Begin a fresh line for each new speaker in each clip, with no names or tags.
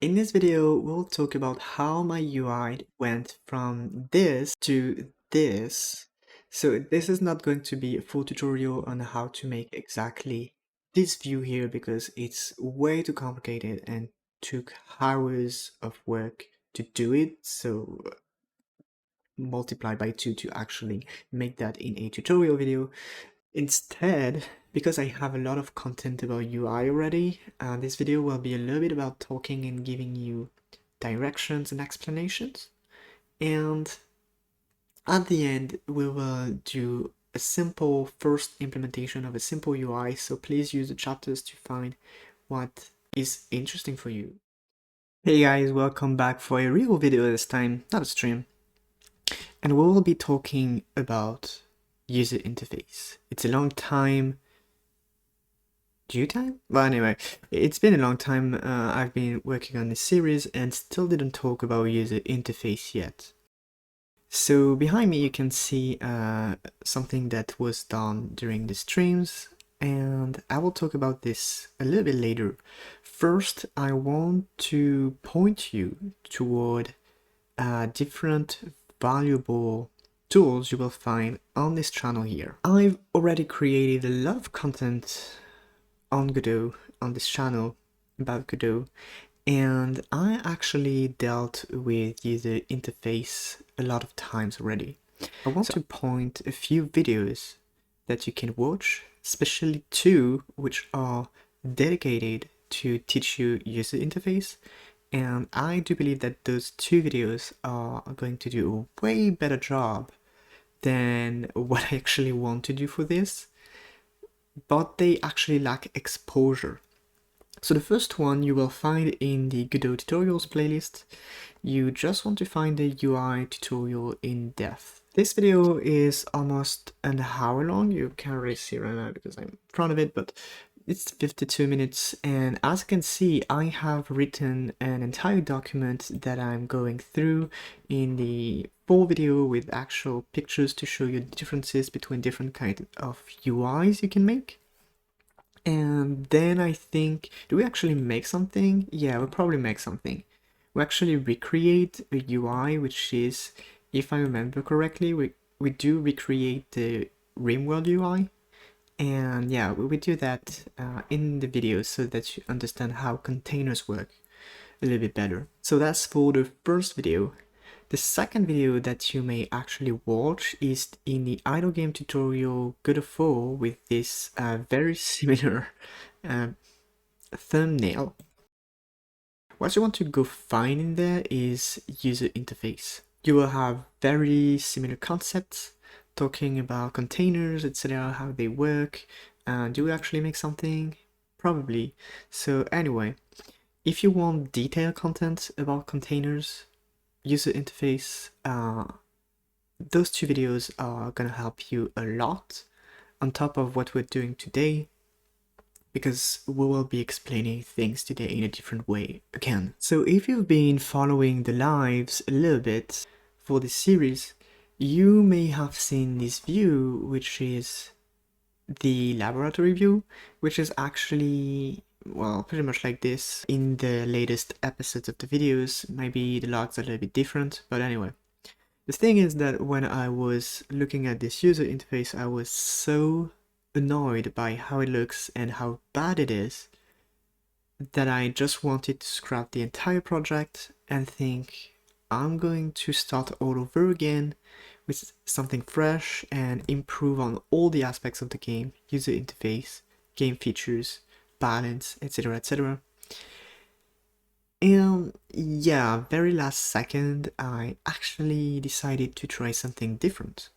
In this video, we'll talk about how my UI went from this to this. So this is not going to be a full tutorial on how to make exactly this view here because it's way too complicated and took hours of work to do it. So multiply by 2 to actually make that in a tutorial video. Instead, because I have a lot of content about UI already, this video will be a little bit about talking and giving you directions and explanations. And at the end, we will do a simple first implementation of a simple UI, so please use the chapters to find what is interesting for you. Hey guys, welcome back for a real video this time, not a stream. And we will be talking about user interface. It's a long time due time? Well, anyway, it's been a long time I've been working on this series and still didn't talk about user interface yet. So behind me you can see something that was done during the streams, and I will talk about this a little bit later. First, I want to point you toward different valuable tools you will find on this channel here. I've already created a lot of content on Godot, on this channel about Godot, and I actually dealt with user interface a lot of times already. I want to point a few videos that you can watch, especially two which are dedicated to teach you user interface, and I do believe that those two videos are going to do a way better job than what I actually want to do for this, but they actually lack exposure. So the first one you will find in the Godot tutorials playlist. You just want to find the UI tutorial in depth. This video is almost an hour long. You can't really see right now because I'm in front of it, but it's 52 minutes, and as you can see, I have written an entire document that I'm going through in the full video with actual pictures to show you the differences between different kinds of UIs you can make. And then I think, do we actually make something? Yeah, we'll probably make something. We actually recreate a UI, which is, if I remember correctly, we do recreate the RimWorld UI. And yeah, we do that in the video so that you understand how containers work a little bit better. So that's for the first video. The second video that you may actually watch is in the idle game tutorial Godot 4 with this very similar thumbnail. What you want to go find in there is user interface. You will have very similar concepts, talking about containers, etc., how they work, and do we actually make something? Probably. So anyway, if you want detailed content about containers, user interface, those two videos are gonna help you a lot on top of what we're doing today, because we will be explaining things today in a different way again. So if you've been following the lives a little bit for this series, you may have seen this view, which is the laboratory view, which is actually, well, pretty much like this in the latest episodes of the videos. Maybe the logs are a little bit different, but anyway. The thing is that when I was looking at this user interface, I was so annoyed by how it looks and how bad it is that I just wanted to scrap the entire project and think, I'm going to start all over again with something fresh and improve on all the aspects of the game, user interface, game features, balance, etc, etc. And yeah, very last second, I actually decided to try something different,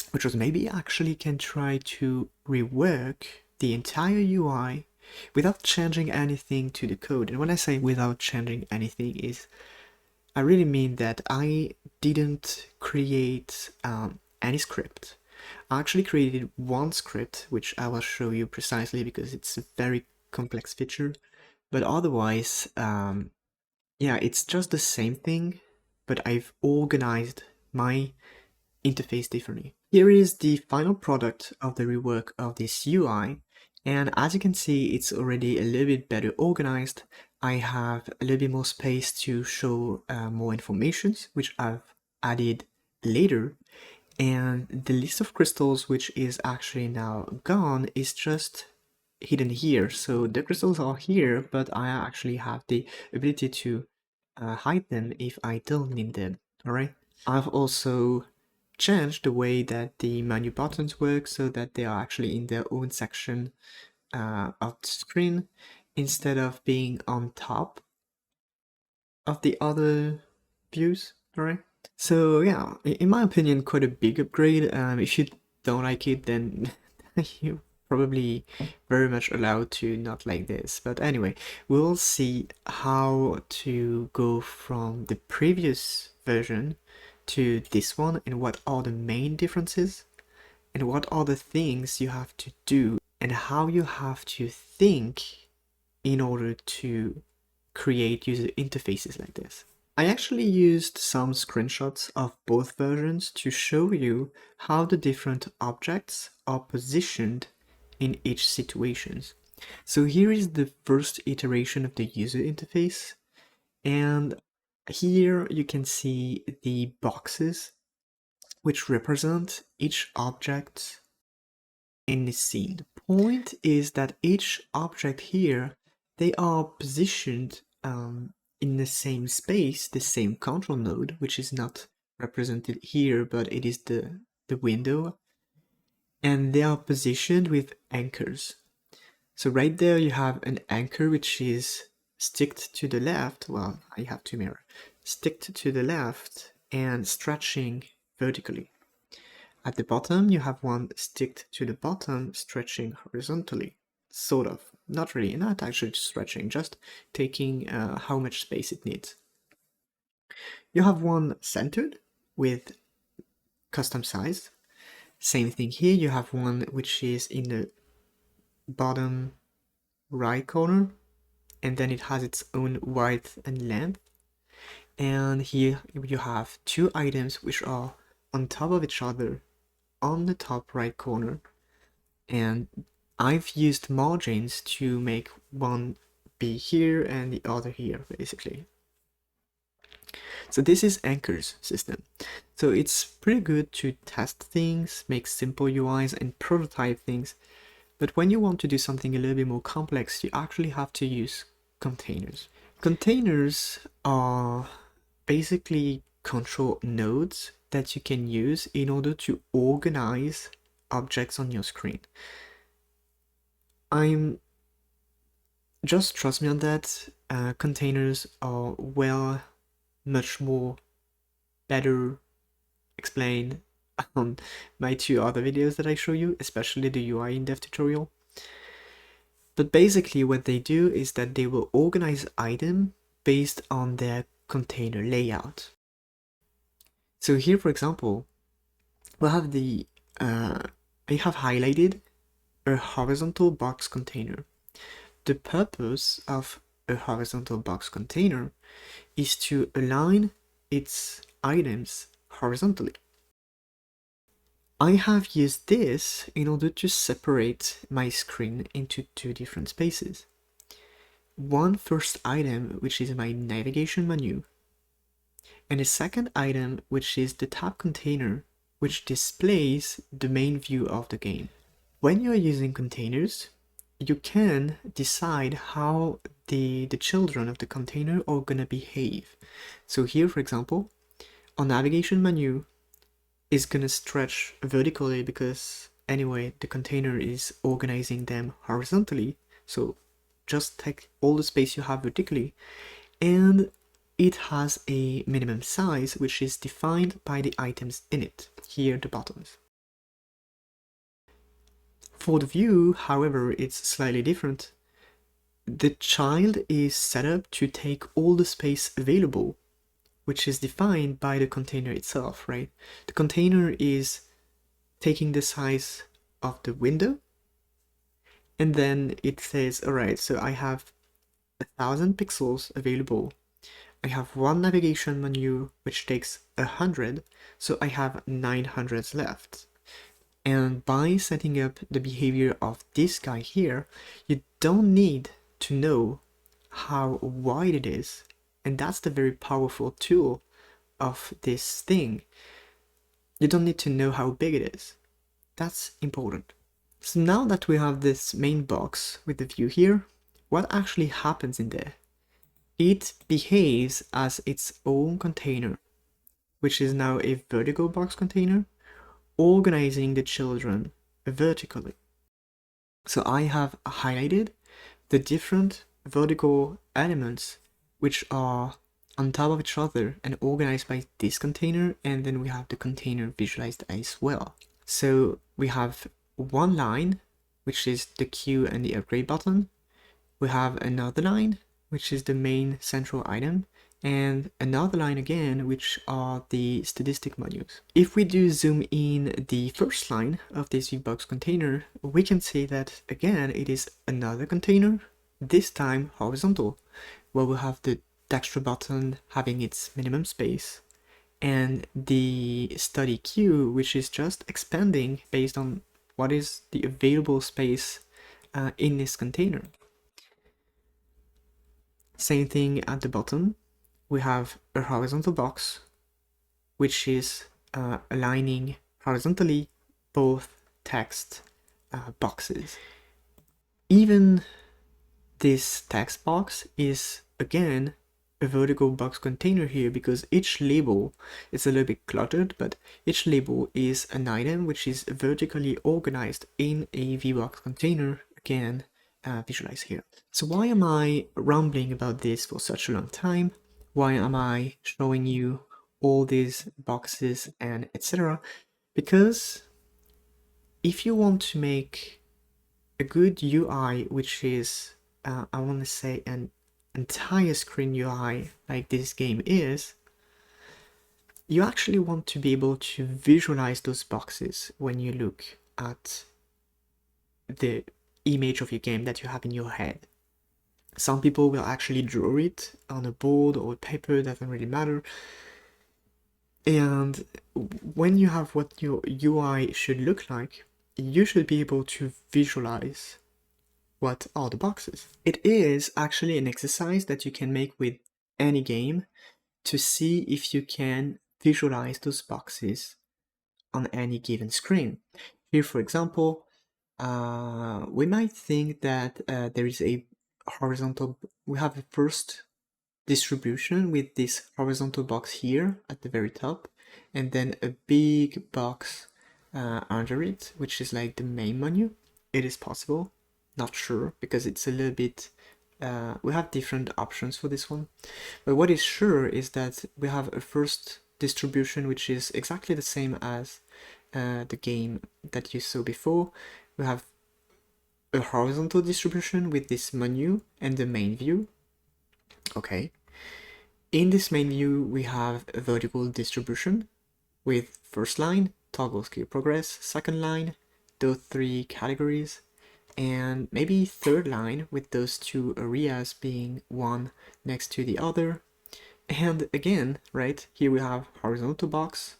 which was maybe actually can try to rework the entire UI without changing anything to the code. And when I say without changing anything is, I really mean that I didn't create any script. I actually created one script, which I will show you precisely because it's a very complex feature. But otherwise, yeah, it's just the same thing, but I've organized my interface differently. Here is the final product of the rework of this UI, and as you can see, it's already a little bit better organized. I have a little bit more space to show more informations, which I've added later. And the list of crystals, which is actually now gone, is just hidden here. So the crystals are here, but I actually have the ability to hide them if I don't need them, alright? I've also changed the way that the menu buttons work so that they are actually in their own section of the screen instead of being on top of the other views, alright? So yeah, in my opinion, quite a big upgrade. If you don't like it, then you're probably very much allowed to not like this. But anyway, we'll see how to go from the previous version to this one and what are the main differences and what are the things you have to do and how you have to think in order to create user interfaces like this. I actually used some screenshots of both versions to show you how the different objects are positioned in each situation. So here is the first iteration of the user interface, and here you can see the boxes which represent each object in the scene. The point is that each object here, they are positioned in the same space, the same control node, which is not represented here, but it is the window, and they are positioned with anchors. So right there you have an anchor which is sticked to the left, well, I have to mirror, sticked to the left and stretching vertically. At the bottom, you have one sticked to the bottom, stretching horizontally. Sort of. Not really, not actually stretching, just taking how much space it needs. You have one centered with custom size. Same thing here, you have one which is in the bottom right corner, and then it has its own width and length. And here you have two items which are on top of each other on the top right corner, and I've used margins to make one be here and the other here, basically. So this is Anchor's system. So it's pretty good to test things, make simple UIs and prototype things, but when you want to do something a little bit more complex, you actually have to use containers. Containers are basically control nodes that you can use in order to organize objects on your screen. Just trust me on that. Containers are much more better explained on my two other videos that I show you, especially the UI in dev tutorial. But basically what they do is that they will organize items based on their container layout. So here, for example, we'll have I have highlighted a horizontal box container. The purpose of a horizontal box container is to align its items horizontally. I have used this in order to separate my screen into two different spaces. One first item, which is my navigation menu, and a second item, which is the TabContainer, which displays the main view of the game. When you are using containers, you can decide how the children of the container are gonna behave. So here, for example, our navigation menu is gonna stretch vertically because anyway, the container is organizing them horizontally. So just take all the space you have vertically, and it has a minimum size which is defined by the items in it, here the buttons. For the view, however, it's slightly different. The child is set up to take all the space available, which is defined by the container itself, right? The container is taking the size of the window, and then it says, all right, so I have 1,000 pixels available. I have one navigation menu which takes 100, so I have 900 left. And by setting up the behavior of this guy here, you don't need to know how wide it is. And that's the very powerful tool of this thing. You don't need to know how big it is. That's important. So now that we have this main box with the view here, what actually happens in there? It behaves as its own container, which is now a vertical box container, organizing the children vertically. So I have highlighted the different vertical elements which are on top of each other and organized by this container, and then we have the container visualized as well. So we have one line, which is the queue and the upgrade button. We have another line, which is the main central item, and another line again, which are the statistic menus. If we do zoom in the first line of this VBox container, we can see that again it is another container, this time horizontal, where we have the texture button having its minimum space, and the study queue, which is just expanding based on what is the available space in this container. Same thing at the bottom. We have a horizontal box, which is aligning horizontally both text boxes. Even this text box is again a vertical box container here, because each label is a little bit cluttered, but each label is an item which is vertically organized in a VBox container, again visualize here. So why am I rambling about this for such a long time? Why am I showing you all these boxes and etc.? Because if you want to make a good UI, which is I want to say an entire screen UI like this game is, you actually want to be able to visualize those boxes when you look at the image of your game that you have in your head. Some people will actually draw it on a board or paper, doesn't really matter. And when you have what your UI should look like, you should be able to visualize what are the boxes. It is actually an exercise that you can make with any game to see if you can visualize those boxes on any given screen. Here, for example, we might think that there is a horizontal, we have a first distribution with this horizontal box here at the very top, and then a big box under it, which is like the main menu. It is possible, not sure, because it's a little bit, we have different options for this one. But what is sure is that we have a first distribution which is exactly the same as the game that you saw before. We have a horizontal distribution with this menu and the main view. Okay. In this main view, we have a vertical distribution with first line, toggle skill progress, second line, those three categories, and maybe third line with those two areas being one next to the other. And again, right, here we have horizontal box,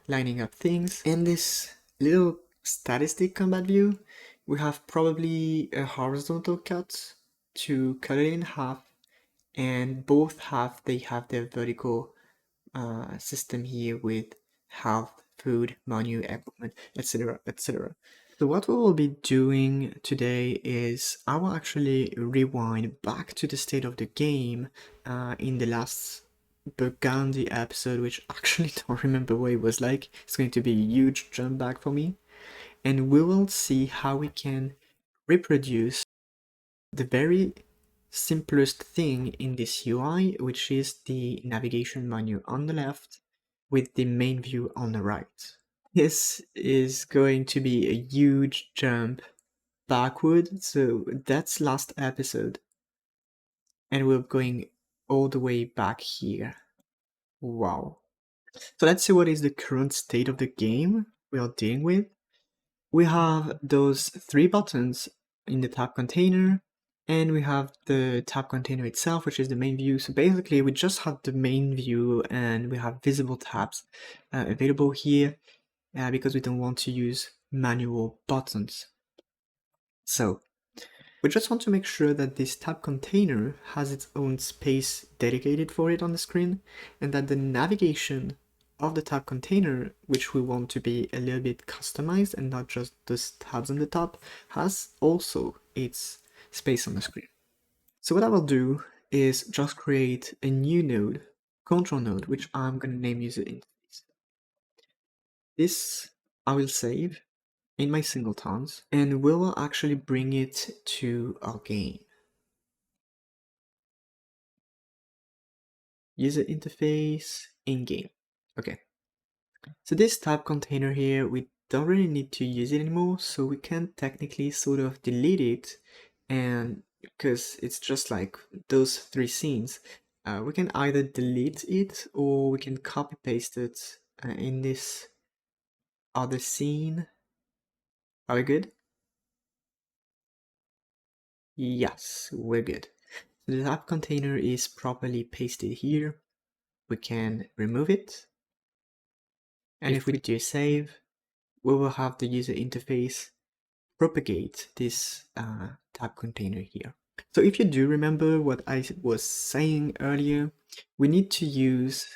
lining up things. And this little statistic combat view, we have probably a horizontal cut to cut it in half, and both they have their vertical system here with health, food, menu, equipment, etc., etc. So what we will be doing today is I will actually rewind back to the state of the game in the last Burgundy episode, which actually don't remember what it was like. It's going to be a huge jump back for me. And we will see how we can reproduce the very simplest thing in this UI, which is the navigation menu on the left with the main view on the right. This is going to be a huge jump backward, so that's last episode. And we're going all the way back here. Wow. So let's see what is the current state of the game we are dealing with. We have those three buttons in the TabContainer, and we have the TabContainer itself, which is the main view. So basically we just have the main view and we have visible tabs available here because we don't want to use manual buttons. So We just want to make sure that this tab container has its own space dedicated for it on the screen, and that the navigation of the tab container, which we want to be a little bit customized and not just those tabs on the top, has also its space on the screen. So what I will do is just create a new node, control node, which I'm going to name UserInterface. This I will save in my singletons, and we will actually bring it to our game. User interface in game. Okay. So this tab container here, we don't really need to use it anymore, so we can technically sort of delete it, and because it's just like those three scenes, we can either delete it or we can copy paste it in this other scene. Are we good? Yes, we're good. So the tab container is properly pasted here. We can remove it. And if we do save, we will have the user interface propagate this tab container here. So if you do remember what I was saying earlier, we need to use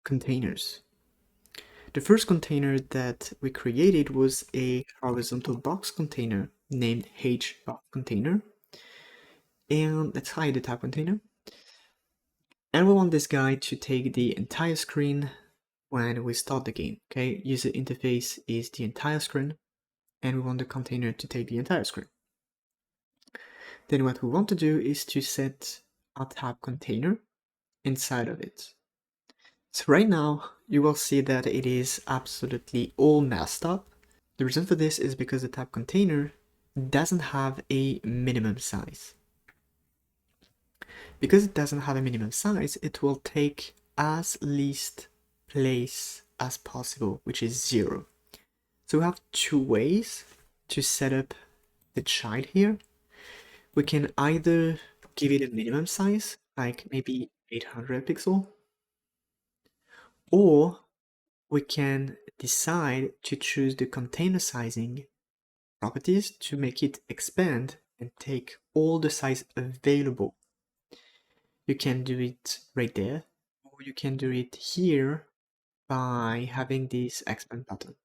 containers. The first container that we created was a horizontal box container named hbox-container, and let's hide the tab container. And we want this guy to take the entire screen when we start the game. Okay, user interface is the entire screen, and we want the container to take the entire screen. Then what we want to do is to set a tab container inside of it. So right now, you will see that it is absolutely all messed up. The reason for this is because the tab container doesn't have a minimum size. Because it doesn't have a minimum size, it will take as least place as possible, which is 0. So we have two ways to set up the child here. We can either give it a minimum size, like maybe 800 pixel, or we can decide to choose the container sizing properties to make it expand and take all the size available. You can do it right there, or you can do it here by having this expand button.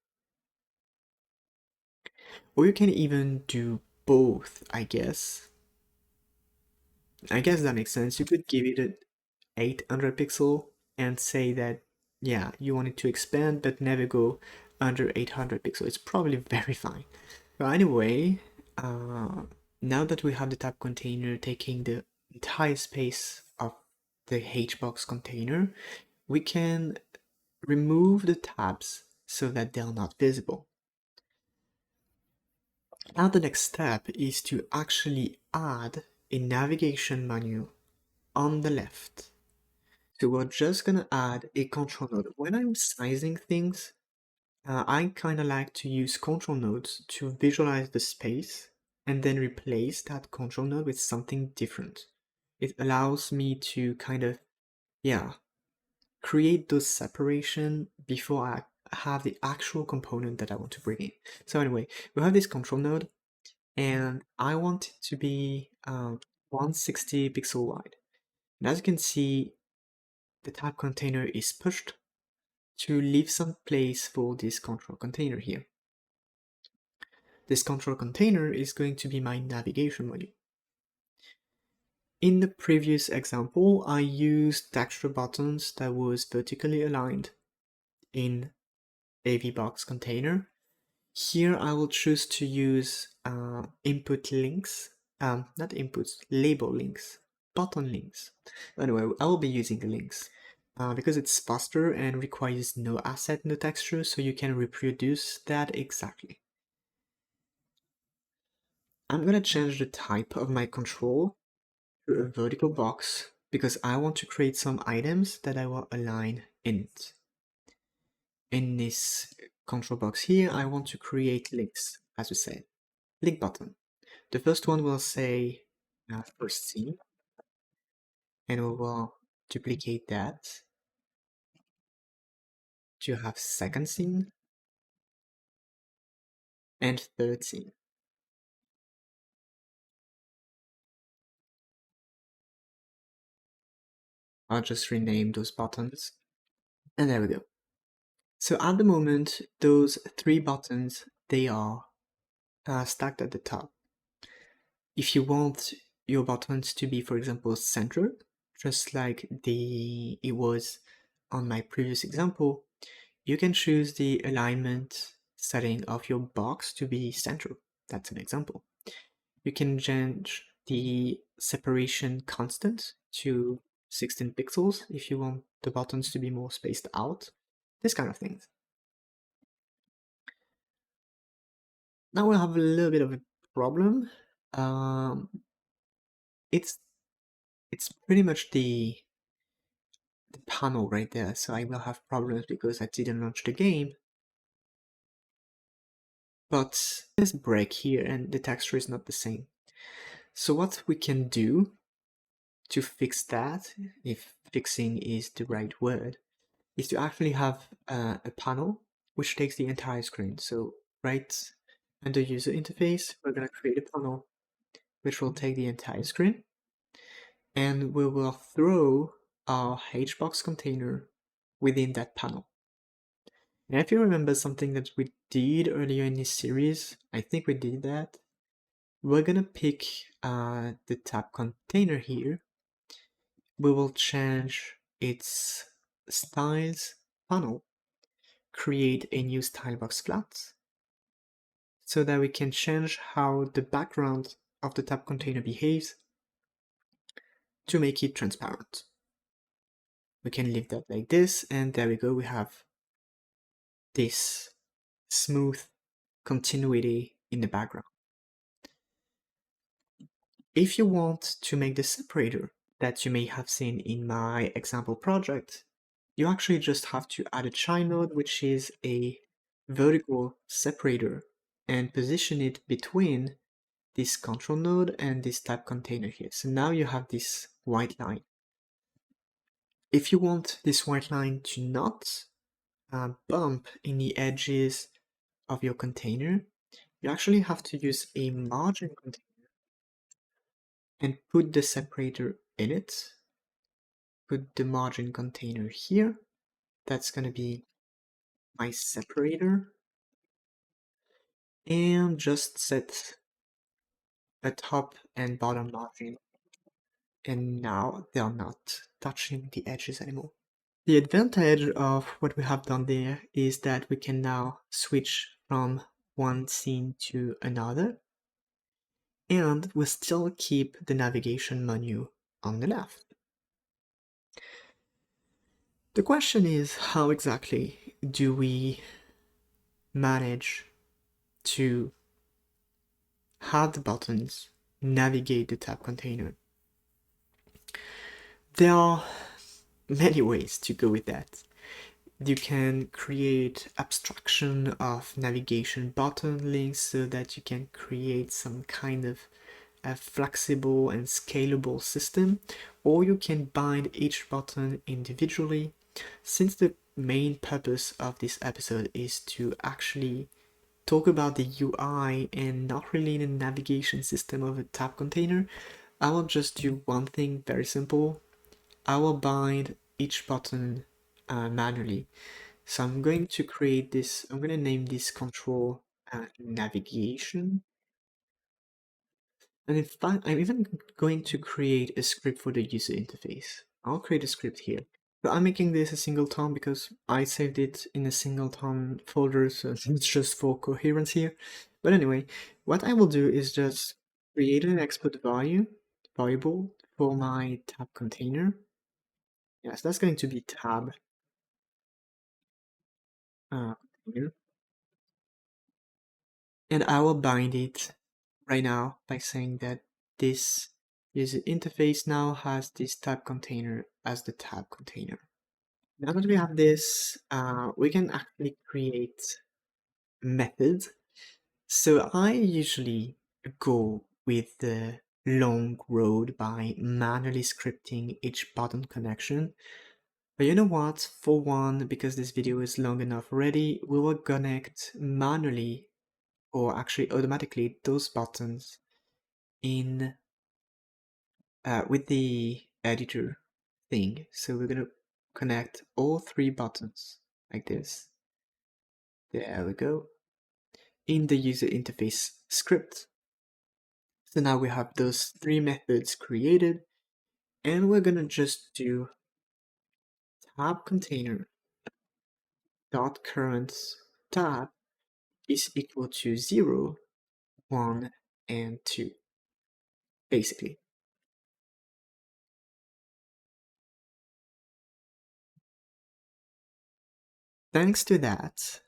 Or you can even do both, I guess. I guess that makes sense. You could give it an 800 pixel and say that, yeah, you want it to expand but never go under 800 pixel. It's probably very fine. But anyway, now that we have the tab container taking the entire space of the hbox container, we can remove the tabs so that they're not visible. Now the next step is to actually add a navigation menu on the left. So we're just gonna add a control node. When I'm sizing things, I kind of like to use control nodes to visualize the space and then replace that control node with something different. It allows me to kind of, yeah, create those separation before I have the actual component that I want to bring in. So anyway, we have this control node, and I want it to be 160 pixel wide. And as you can see, the tab container is pushed to leave some place for this control container here. This control container is going to be my navigation module. In the previous example, I used texture buttons that was vertically aligned in a VBox container. Here I will choose to use input links, not inputs, label links, button links. Anyway, I will be using links because it's faster and requires no asset, no texture, so you can reproduce that exactly. I'm gonna change the type of my control to a vertical box because I want to create some items that I will align in it. In this control box here, I want to create links, as we said. Link button. The first one will say first scene, and we will duplicate that to have second scene and third scene. I'll just rename those buttons. And there we go. So at the moment, those 3 buttons, they are stacked at the top. If you want your buttons to be, for example, centered, just like it was on my previous example, you can choose the alignment setting of your box to be central. That's an example. You can change the separation constant to 16 pixels if you want the buttons to be more spaced out, this kind of things. Now we'll have a little bit of a problem. It's pretty much the panel right there, so I will have problems because I didn't launch the game. But there's a break here and the texture is not the same. So what we can do to fix that, if fixing is the right word, is to actually have a panel which takes the entire screen. So right under user interface, we're going to create a panel which will take the entire screen, and we will throw our HBox container within that panel. And if you remember something that we did earlier in this series, I think we did that, we're gonna pick the TabContainer here. We will change its styles panel, create a new stylebox class, so that we can change how the background of the TabContainer behaves to make it transparent. We can leave that like this, and there we go, we have this smooth continuity in the background. If you want to make the separator that you may have seen in my example project, you actually just have to add a child node, which is a vertical separator, and position it between this control node and this TabContainer here. So now you have this white line. If you want this white line to not bump in the edges of your container, you actually have to use a margin container and put the separator in it. Put the margin container here. That's going to be my separator. And just set a top and bottom margin. And now they are not touching the edges anymore. The advantage of what we have done there is that we can now switch from one scene to another, and we still keep the navigation menu on the left. The question is, how exactly do we manage to have the buttons navigate the TabContainer? There are many ways to go with that. You can create abstraction of navigation button links so that you can create some kind of a flexible and scalable system, or you can bind each button individually. Since the main purpose of this episode is to actually talk about the UI and not really the navigation system of a TabContainer, I will just do one thing very simple. I will bind each button manually. So I'm going to create this, I'm going to name this control navigation. And in fact, I'm even going to create a script for the user interface. I'll create a script here. But I'm making this a singleton because I saved it in a singleton folder, so it's just for coherence here. But anyway, what I will do is just create an export variable for my TabContainer. Yes, that's going to be tab container. And I will bind it right now by saying that this user interface now has this TabContainer as the TabContainer. Now that we have this, we can actually create methods. So I usually go with the long road by manually scripting each button connection. But you know what? For one, because this video is long enough already, we will connect manually or actually automatically those buttons in with the editor thing. So we're gonna connect all three buttons like this. There we go. In the user interface script. So now we have those three methods created, and we're gonna just do TabContainer dot current tab is equal to 0, 1, and 2, basically. Thanks to that,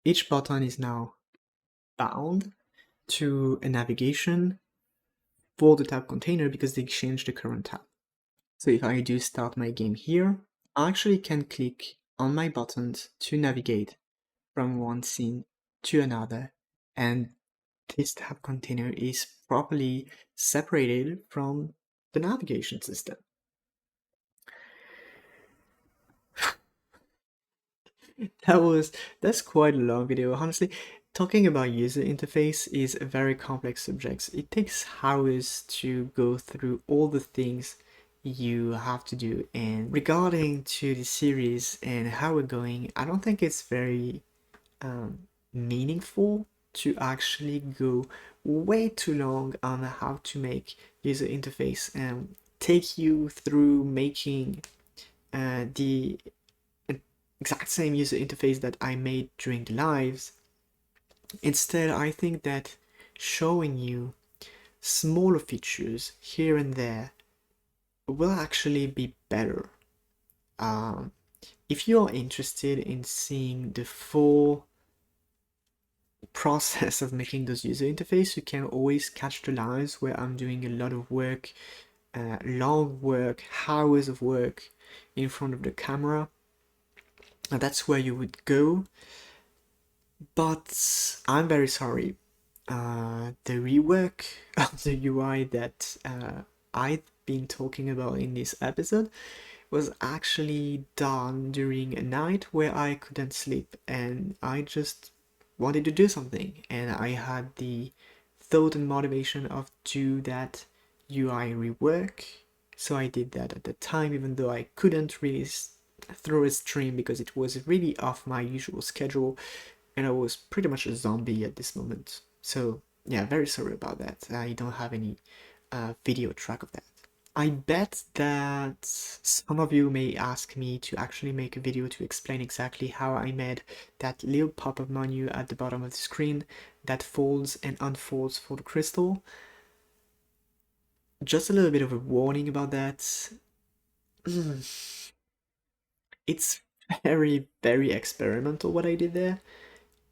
each button is now bound to a navigation for the tab container because they changed the current tab. So if I do start my game here, I actually can click on my buttons to navigate from one scene to another, and this tab container is properly separated from the navigation system. That's quite a long video. Honestly, talking about user interface is a very complex subject. It takes hours to go through all the things you have to do. And regarding to the series and how we're going, I don't think it's very meaningful to actually go way too long on how to make user interface and take you through making the exact same user interface that I made during the lives. Instead, I think that showing you smaller features here and there will actually be better. If you are interested in seeing the full process of making those user interface, you can always catch the lives where I'm doing a lot of work, long work, hours of work in front of the camera. And that's where you would go. But I'm very sorry. The rework of the UI that I've been talking about in this episode was actually done during a night where I couldn't sleep and I just wanted to do something, and I had the thought and motivation of do that UI rework. So I did that at the time, even though I couldn't really throw a stream because it was really off my usual schedule and I was pretty much a zombie at this moment. So yeah, very sorry about that. I don't have any video track of that. I bet that some of you may ask me to actually make a video to explain exactly how I made that little pop-up menu at the bottom of the screen that folds and unfolds for the crystal. Just a little bit of a warning about that. It's very, very experimental what I did there.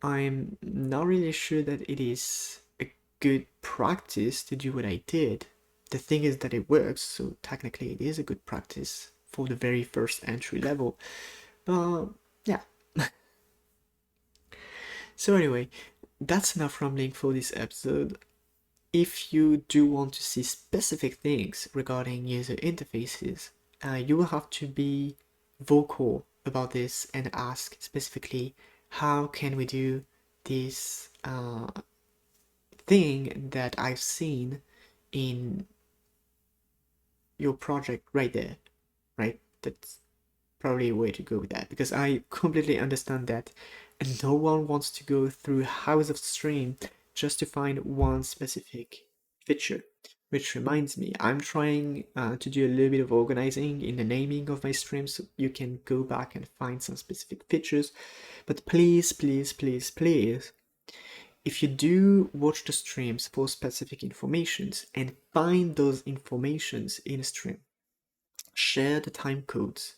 I'm not really sure that it is a good practice to do what I did. The thing is that it works, so technically it is a good practice for the very first entry level. But yeah. So anyway, that's enough rambling for this episode. If you do want to see specific things regarding user interfaces, you will have to be vocal about this and ask specifically how can we do this thing that I've seen in your project right there, right? That's probably a way to go with that, because I completely understand that and no one wants to go through hours of stream just to find one specific feature. Which reminds me, I'm trying to do a little bit of organizing in the naming of my streams so you can go back and find some specific features. But please, please, please, please, if you do watch the streams for specific informations and find those informations in a stream, share the time codes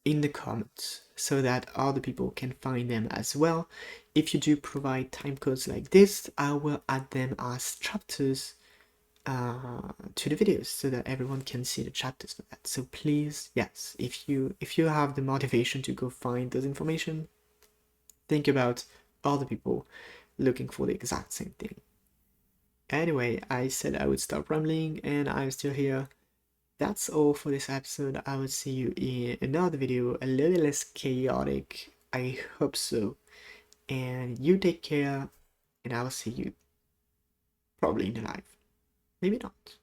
in the comments so that other people can find them as well. If you do provide time codes like this, I will add them as chapters to the videos so that everyone can see the chapters for that. So please, yes, if you have the motivation to go find those information, think about other people looking for the exact same thing. Anyway, I said I would stop rambling and I'm still here. That's all for this episode. I will see you in another video, a little less chaotic. I hope so. And you take care, and I will see you probably in the live. Maybe not.